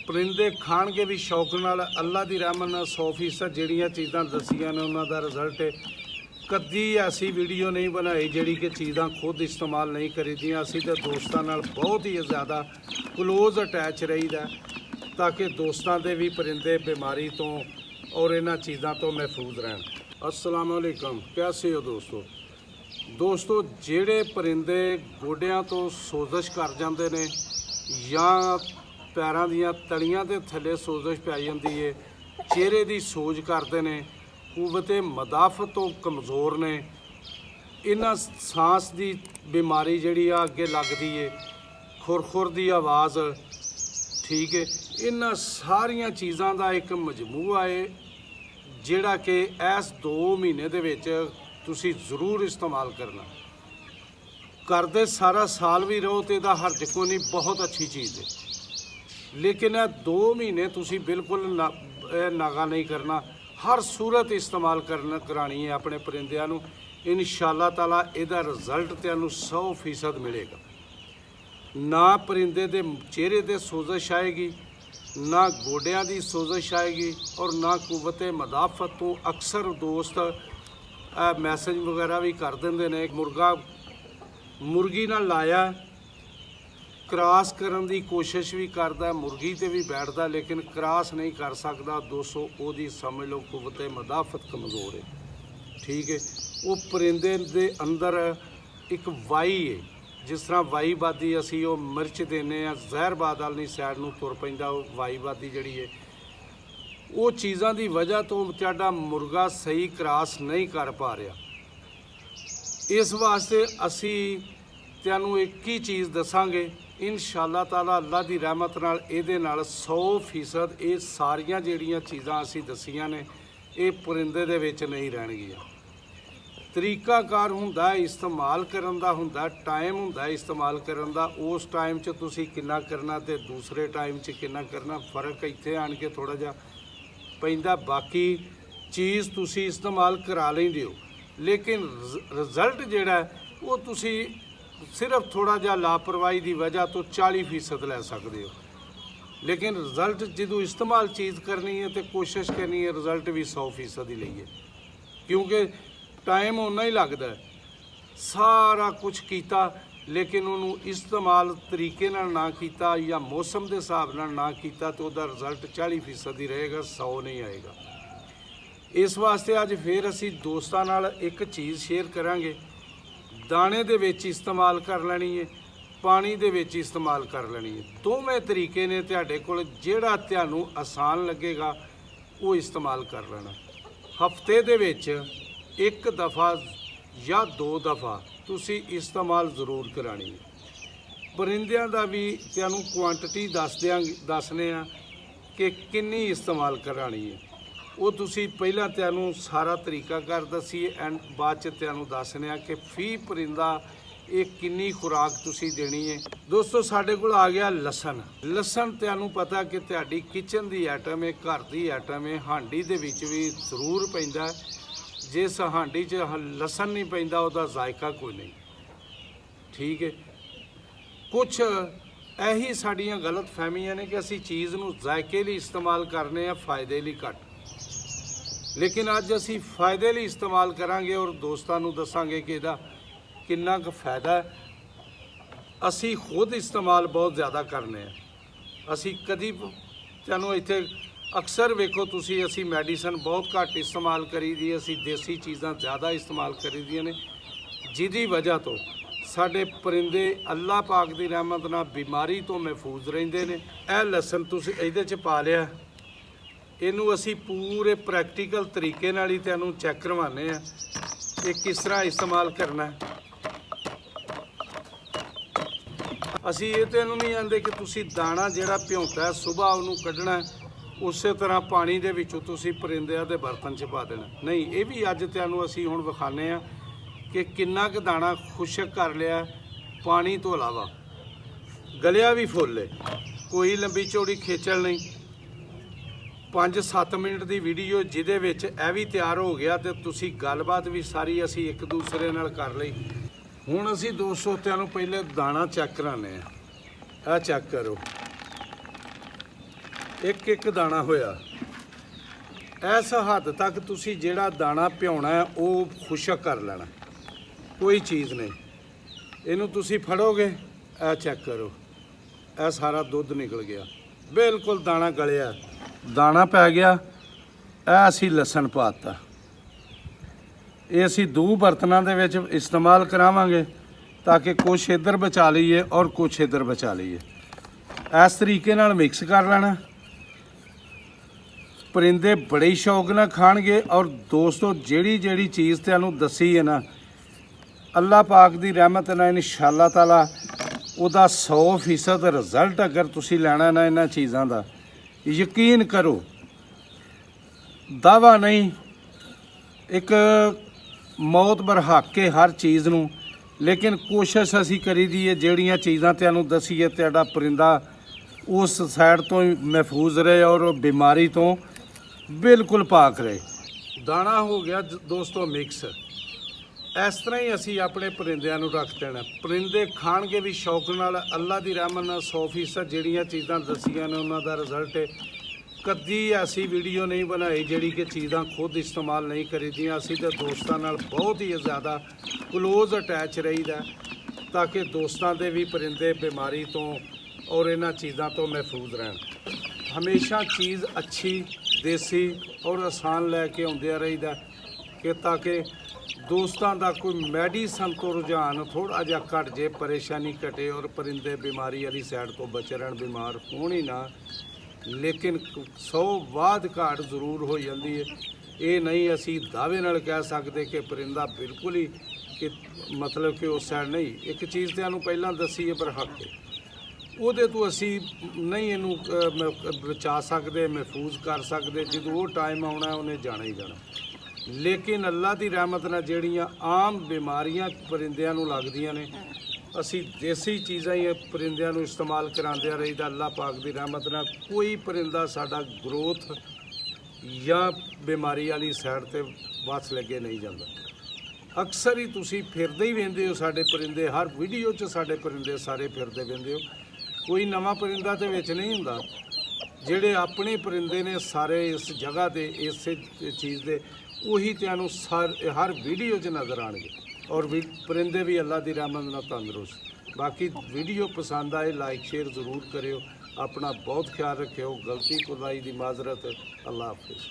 परिंदे खाणगे भी शौक नाल अल्लाह की रहमत नाल 100% ਜਿਹੜੀਆਂ ਚੀਜ਼ਾਂ ਦਸੀਆਂ ਨੇ ਉਹਨਾਂ ਦਾ ਰਿਜ਼ਲਟ कदी ऐसी वीडियो नहीं बनाई जिहड़ी कि चीज़ां खुद इस्तेमाल नहीं करीदियां। असीं ते दोस्तां नाल बहुत ही ज़्यादा क्लोज अटैच रहीदा ताकि दोस्तां दे भी परिंदे बीमारी तो और इन्हां चीज़ां तो महफूज रहन। अस्सलाम वालेकुम, कैसे हो दोस्तों जिहड़े परिंदे गोडियां तो सोजिश कर जांदे ने या पैरां दीयां तलियां दे थल्ले सोजिश पै जांदी है, चेहरे दी सोज करदे ने, कुवते मदाफत तो कमज़ोर ने, इन्हां सांस की बीमारी जिहड़ी आ अगे लगदी है, खुर की आवाज़, ठीक है, इन्हां सारियां चीज़ां का एक मजमूआ है जिहड़ा कि इस 2 महीने दे विच तुसीं जरूर इस्तेमाल करना। करदे सारा साल भी रहो तो इहदा हर्ज कोई नहीं, बहुत अच्छी चीज़ है, लेकिन यह 2 महीने तुसीं बिल्कुल नागा नहीं करना, हर सूरत इस्तेमाल करानी है अपने परिंदियां नूं। इंशाअल्लाह ताला इहदा रिजल्ट तुहानूं 100% मिलेगा। ना परिंदे दे चेहरे ते सोजिश आएगी, ना गोडियां दी सोजिश आएगी और ना कुव्वते मदाफत तो। अक्सर दोस्त मैसेज वगैरह भी कर देंदे ने, मुर्गी नाल लाया क्रॉस करन दी कोशिश भी करदा, मुर्गी ते भी बैठदा, लेकिन क्रॉस नहीं कर सकदा। दोस्तों ओदी समझ लो कुव्वते मदाफत कमज़ोर है, ठीक है। वो परिंदे दे अंदर एक वाई है, जिस तरह वाईबादी असी वो मिर्च देने जहरबाद वाली सैड नूं तुर पैंदा, वाईबादी जिहड़ी है वो चीज़ां दी वजह तो तुहाडा मुर्गा सही क्रॉस नहीं कर पा रहा। इस वास्ते असी तुहानूं एक ही चीज़ दसांगे, इंशाअल्लाह ताला अल्लाह की रहमत नाल इहदे नाल 100% ये सारियां जिहड़ियां चीज़ां असी दसियां ने ये परिंदे दे विच नहीं रहणगियां। तरीकाकार हुंदा इस्तेमाल करन दा, हुंदा टाइम हुंदा इस्तेमाल करन दा, उस टाइम च तुसीं किन्ना करना ते दूसरे टाइम च किन्ना करना, फर्क इत्थे आण के थोड़ा जिहा पैंदा। बाकी चीज़ तुसीं इस्तेमाल करा लैंदे हो, लेकिन रिजल्ट जिहड़ा वो तुसीं सिर्फ थोड़ा जिहा लापरवाही की वजह तो 40% लै सकते हो, लेकिन रिजल्ट जो इस्तेमाल चीज़ करनी है तो कोशिश करनी है रिजल्ट भी 100% ही लईए, क्योंकि टाइम उन्ना ही लगता है। सारा कुछ किया लेकिन उन्होंने इस्तेमाल तरीके नाल ना किया या मौसम के हिसाब नाल ना किया तो उसका रिजल्ट 40% ही रहेगा, 100 नहीं आएगा। इस वास्ते अज फिर असी दोस्तां नाल एक चीज़ शेयर करांगे, दाने दे विच इस्तेमाल कर लेनी है, पानी दे विच इस्तेमाल कर लेनी है। दोवें तरीके ने तुहाडे कोल, जिहड़ा तुहानूं आसान लगेगा वो इस्तेमाल कर लेना। हफ्ते दे विच एक दफ़ा या 2 दफ़ा तुसीं इस्तेमाल जरूर करानी है। परिंदियां दा भी तुहानूं क्वांटिटी दसने आ कि किन्नी इस्तेमाल करानी है, वो तुसी पहला तुहानूं सारा तरीका कर दसीए एंड बाद च तुहानूं दसने आ कि फी परिंदा एक किन्नी खुराक तुसी देनी है। दोस्तों साडे कोल आ गया लसन। लसन तुहानूं पता कि तुहाडी किचन दी आइटम है, घर दी आइटम है, हांडी दे विच भी जरूर पैंदा। जिस हांडी च लसन नहीं पैंदा उहदा जायका कोई नहीं, ठीक है। कुछ यही साड़ियाँ गलत फहमियां ने कि असी चीज़ नूं जायके लई इस्तेमाल करने आ, फायदे लई घट। लेकिन अज असी फायदे लिए इस्तेमाल करांगे और दोस्तों को दसांगे कि इहदा किन्ना क फायदा है। असी खुद इस्तेमाल बहुत ज़्यादा करने हैं। असी कदी तुहानूं इत्थे अक्सर वेखो तुसी असी मैडिसन बहुत घट इस्तेमाल करी दी, असी देसी चीज़ां ज़्यादा इस्तेमाल करी दियां ने, जिहदी वजह तो साडे परिंदे अल्लाह पाक की रहमत नाल बीमारी तो महफूज रहिंदे ने। यह लसन तुसी इहदे च पा लिया, इनू असी पूरे प्रैक्टिकल तरीके नाल ही तुहानूं चैक करवाने आ कि किस तरह इस्तेमाल करना है। असी ये तो इनू नहीं आंदे कि तुसी दाना जिहड़ा भ्योंता है सुबह उन्होंने कढ़ना है, उस तरह पानी दे विचों तुसी परिंदिਆਂ दे बर्तन च पा देना, नहीं। ये भी अज तुहानूं असी हुण विखाने आ कि किन्ना क दाना खुशक कर लिया पानी तो इलावा, गलिया भी फुल है, कोई लंबी चौड़ी खेचल नहीं। 5-7 मिनट की वीडियो जिहदे विच यह भी तैयार हो गया तो तुसी गलबात भी सारी असी एक दूसरे नाल कर लई। हुण असी दोस्तों तुहानूं पहले दाना चैक कराने आ, चैक करो। ਇੱਕ ਇੱਕ ਦਾਣਾ ਹੋਇਆ। ਇਸ ਹੱਦ ਤੱਕ ਤੁਸੀਂ ਜਿਹੜਾ ਦਾਣਾ ਭਿਉਣਾ ਹੈ ਉਹ ਖੁਸ਼ਕ ਕਰ ਲੈਣਾ, ਕੋਈ ਚੀਜ਼ ਨਹੀਂ। ਇਹਨੂੰ ਤੁਸੀਂ ਫੜੋਗੇ, ਇਹ ਚੈੱਕ ਕਰੋ, ਇਹ ਸਾਰਾ ਦੁੱਧ ਨਿਕਲ ਗਿਆ, ਬਿਲਕੁਲ ਦਾਣਾ ਗਲਿਆ, ਦਾਣਾ ਪੈ ਗਿਆ। ਇਹ ਅਸੀਂ ਲਸਣ ਪਾਤਾ, ਇਹ ਅਸੀਂ ਦੋ ਬਰਤਨਾਂ ਦੇ ਵਿੱਚ ਇਸਤੇਮਾਲ ਕਰਾਵਾਂਗੇ ਤਾਂ ਕਿ ਕੁਛ ਇੱਧਰ ਬਚਾ ਲਈਏ ਔਰ ਕੁਛ ਇੱਧਰ ਬਚਾ ਲਈਏ। ਇਸ ਤਰੀਕੇ ਨਾਲ ਮਿਕਸ ਕਰ ਲੈਣਾ। ਪਰਿੰਦੇ ਬੜੇ ਹੀ ਸ਼ੌਕ ਨਾਲ ਖਾਣਗੇ। ਔਰ ਦੋਸਤੋ, ਜਿਹੜੀ ਜਿਹੜੀ ਚੀਜ਼ ਤੁਹਾਨੂੰ ਦੱਸੀ ਹੈ ਨਾ, ਅੱਲਾਹ ਪਾਕ ਦੀ ਰਹਿਮਤ ਨਾਲ ਇਨਸ਼ਾਅੱਲਾ ਤਾਲਾ ਉਹਦਾ 100% ਰਿਜ਼ਲਟ ਅਗਰ ਤੁਸੀਂ ਲੈਣਾ ਨਾ ਇਹਨਾਂ ਚੀਜ਼ਾਂ ਦਾ, ਯਕੀਨ ਕਰੋ, ਦਾਵਾ ਨਹੀਂ, ਇੱਕ ਮੌਤ ਬਰਹੱਕ ਹੈ ਹਰ ਚੀਜ਼ ਨੂੰ। ਲੇਕਿਨ ਕੋਸ਼ਿਸ਼ ਅਸੀਂ ਕਰੀ ਦੀ ਹੈ ਜਿਹੜੀਆਂ ਚੀਜ਼ਾਂ ਤੁਹਾਨੂੰ ਦੱਸੀਏ ਤੁਹਾਡਾ ਪਰਿੰਦਾ ਉਸ ਸਾਈਡ ਤੋਂ ਹੀ ਮਹਿਫੂਜ਼ ਰਹੇ ਔਰ ਬਿਮਾਰੀ ਤੋਂ ਬਿਲਕੁਲ ਪਾਕ ਰਹੇ। ਦਾਣਾ ਹੋ ਗਿਆ ਦੋਸਤੋ ਮਿਕਸ। ਇਸ ਤਰ੍ਹਾਂ ਹੀ ਅਸੀਂ ਆਪਣੇ ਪਰਿੰਦਿਆਂ ਨੂੰ ਰੱਖ ਦੇਣਾ। ਪਰਿੰਦੇ ਖਾਣਗੇ ਵੀ ਸ਼ੌਕ ਨਾਲ, ਅੱਲਾ ਦੀ ਰਹਿਮਤ ਨਾਲ 100% ਜਿਹੜੀਆਂ ਚੀਜ਼ਾਂ ਦੱਸੀਆਂ ਨੇ ਉਹਨਾਂ ਦਾ ਰਿਜ਼ਲਟ ਹੈ। ਕਦੀ ਐਸੀ ਵੀਡੀਓ ਨਹੀਂ ਬਣਾਈ ਜਿਹੜੀ ਕਿ ਚੀਜ਼ਾਂ ਖੁਦ ਇਸਤੇਮਾਲ ਨਹੀਂ ਕਰੀਦੀਆਂ। ਅਸੀਂ ਤਾਂ ਦੋਸਤਾਂ ਨਾਲ ਬਹੁਤ ਹੀ ਜ਼ਿਆਦਾ ਕਲੋਜ਼ ਅਟੈਚ ਰਹੀਦਾ ਤਾਂ ਕਿ ਦੋਸਤਾਂ ਦੇ ਵੀ ਪਰਿੰਦੇ ਬਿਮਾਰੀ ਤੋਂ ਔਰ ਇਹਨਾਂ ਚੀਜ਼ਾਂ ਤੋਂ ਮਹਿਫੂਜ਼ ਰਹਿਣ। ਹਮੇਸ਼ਾ ਚੀਜ਼ ਅੱਛੀ, ਦੇਸੀ ਔਰ ਆਸਾਨ ਲੈ ਕੇ ਆਉਂਦਿਆਂ ਰਹੀਦਾ ਕਿ ਤਾਂ ਕਿ ਦੋਸਤਾਂ ਦਾ ਕੋਈ ਮੈਡੀਸਨ ਤੋਂ ਰੁਝਾਨ ਥੋੜ੍ਹਾ ਜਿਹਾ ਘਟ ਜੇ, ਪਰੇਸ਼ਾਨੀ ਘਟੇ ਔਰ ਪਰਿੰਦੇ ਬਿਮਾਰੀ ਵਾਲੀ ਸਾਈਡ ਤੋਂ ਬਚ ਰਹਿਣ, ਬਿਮਾਰ ਹੋਣ ਹੀ ਨਾ। ਲੇਕਿਨ 100 ਬਾਅਦ ਘਾਟ ਜ਼ਰੂਰ ਹੋ ਜਾਂਦੀ ਹੈ। ਇਹ ਨਹੀਂ ਅਸੀਂ ਦਾਅਵੇ ਨਾਲ ਕਹਿ ਸਕਦੇ ਕਿ ਪਰਿੰਦਾ ਬਿਲਕੁਲ ਹੀ ਕਿ ਮਤਲਬ ਕਿ ਉਸ ਸਾਈਡ ਨਹੀਂ। ਇੱਕ ਚੀਜ਼ ਤੁਹਾਨੂੰ ਪਹਿਲਾਂ ਦੱਸੀ ਹੈ ਬਰਹੱਕ, ਉਹਦੇ ਤੋਂ ਅਸੀਂ ਨਹੀਂ ਇਹਨੂੰ ਬਚਾ ਸਕਦੇ, ਮਹਿਫੂਜ਼ ਕਰ ਸਕਦੇ। ਜਦੋਂ ਉਹ ਟਾਈਮ ਆਉਣਾ ਉਹਨੇ ਜਾਣਾ ਹੀ ਜਾਣਾ। ਲੇਕਿਨ ਅੱਲਾ ਦੀ ਰਹਿਮਤ ਨਾਲ ਜਿਹੜੀਆਂ ਆਮ ਬਿਮਾਰੀਆਂ ਪਰਿੰਦਿਆਂ ਨੂੰ ਲੱਗਦੀਆਂ ਨੇ, ਅਸੀਂ ਦੇਸੀ ਚੀਜ਼ਾਂ ਹੀ ਪਰਿੰਦਿਆਂ ਨੂੰ ਇਸਤੇਮਾਲ ਕਰਾਉਂਦਿਆਂ ਰਹੀਦਾ। ਅੱਲਾ ਪਾਕ ਦੀ ਰਹਿਮਤ ਨਾਲ ਕੋਈ ਪਰਿੰਦਾ ਸਾਡਾ ਗਰੋਥ ਜਾਂ ਬਿਮਾਰੀ ਵਾਲੀ ਸਾਈਡ ਤੇ ਵੱਸ ਲੱਗੇ ਨਹੀਂ ਜਾਂਦਾ। ਅਕਸਰ ਹੀ ਤੁਸੀਂ ਫਿਰਦੇ ਹੀ ਵੇਖਦੇ ਹੋ ਸਾਡੇ ਪਰਿੰਦੇ, ਹਰ ਵੀਡੀਓ 'ਚ ਸਾਡੇ ਪਰਿੰਦੇ ਸਾਰੇ ਫਿਰਦੇ ਵੇਖਦੇ ਹੋ। ਕੋਈ ਨਵਾਂ ਪਰਿੰਦਾ ਤੇ ਵਿੱਚ ਨਹੀਂ ਹੁੰਦਾ। ਜਿਹੜੇ ਆਪਣੇ ਪਰਿੰਦੇ ਨੇ ਸਾਰੇ ਇਸ ਜਗ੍ਹਾ ਦੇ ਇਸੇ ਚੀਜ਼ ਦੇ, ਉਹੀ ਤੁਹਾਨੂੰ ਹਰ ਵੀਡੀਓ 'ਚ ਨਜ਼ਰ ਆਉਣਗੇ। ਔਰ ਪਰਿੰਦੇ ਵੀ ਅੱਲਾ ਦੀ ਰਹਿਮਤ ਨਾਲ ਤੰਦਰੁਸਤ। ਬਾਕੀ ਵੀਡੀਓ ਪਸੰਦ ਆਏ ਲਾਈਕ ਸ਼ੇਅਰ ਜ਼ਰੂਰ ਕਰਿਓ। ਆਪਣਾ ਬਹੁਤ ਖਿਆਲ ਰੱਖਿਓ। ਗਲਤੀ ਕੋਤਾਹੀ ਦੀ ਮਾਜ਼ਰਤ। ਅੱਲਾ ਹਾਫਿਜ਼।